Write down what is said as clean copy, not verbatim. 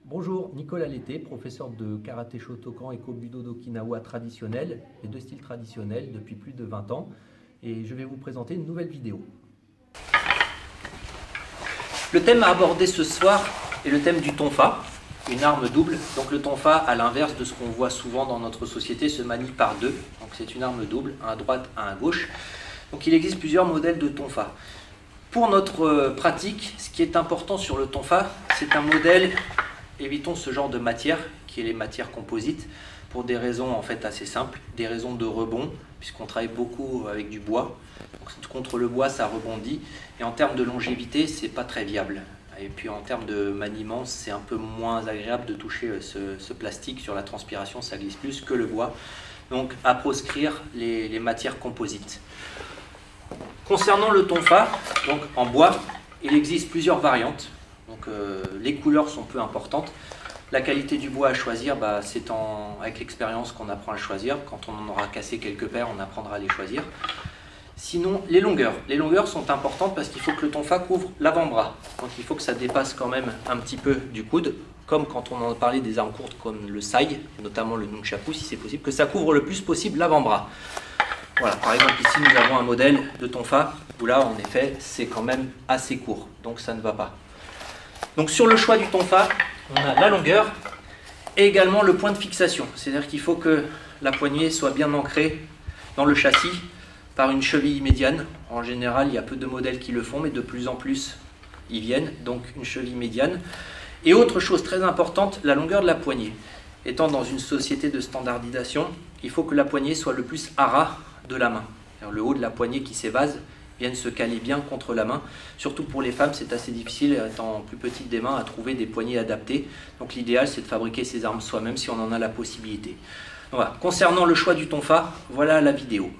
Bonjour, Nicolas Lété, professeur de karaté Shotokan et Kobudo d'Okinawa traditionnel et de style traditionnel depuis plus de 20 ans. Et je vais vous présenter une nouvelle vidéo. Le thème à aborder ce soir est le thème du tonfa, une arme double. Donc le tonfa, à l'inverse de ce qu'on voit souvent dans notre société, se manie par deux. Donc c'est une arme double, un à droite, un à gauche. Donc il existe plusieurs modèles de tonfa. Pour notre pratique, ce qui est important sur le tonfa, c'est un modèle. Évitons ce genre de matière, qui est les matières composites, pour des raisons en fait assez simples, des raisons de rebond, puisqu'on travaille beaucoup avec du bois. Donc, contre le bois, ça rebondit, et en termes de longévité, c'est pas très viable. Et puis en termes de maniement, c'est un peu moins agréable de toucher ce plastique sur la transpiration, ça glisse plus que le bois. Donc à proscrire les matières composites. Concernant le tonfa, donc en bois, il existe plusieurs variantes. Donc les couleurs sont peu importantes. La qualité du bois à choisir, c'est avec l'expérience qu'on apprend à le choisir. Quand on en aura cassé quelques paires, on apprendra à les choisir. Sinon, les longueurs. Les longueurs sont importantes parce qu'il faut que le tonfa couvre l'avant-bras. Donc il faut que ça dépasse quand même un petit peu du coude, comme quand on en parlait des armes courtes comme le sai, notamment le nunchaku si c'est possible, que ça couvre le plus possible l'avant-bras. Voilà, par exemple ici nous avons un modèle de tonfa où là en effet c'est quand même assez court, donc ça ne va pas. Donc sur le choix du tonfa, on a la longueur et également le point de fixation. C'est-à-dire qu'il faut que la poignée soit bien ancrée dans le châssis par une cheville médiane. En général, il y a peu de modèles qui le font, mais de plus en plus, ils viennent. Donc une cheville médiane. Et autre chose très importante, la longueur de la poignée. Étant dans une société de standardisation, il faut que la poignée soit le plus à ras de la main. Le haut de la poignée qui s'évase viennent se caler bien contre la main. Surtout pour les femmes, c'est assez difficile, étant plus petite des mains, à trouver des poignées adaptées. Donc l'idéal, c'est de fabriquer ces armes soi-même si on en a la possibilité. Voilà. Concernant le choix du tonfa, voilà la vidéo.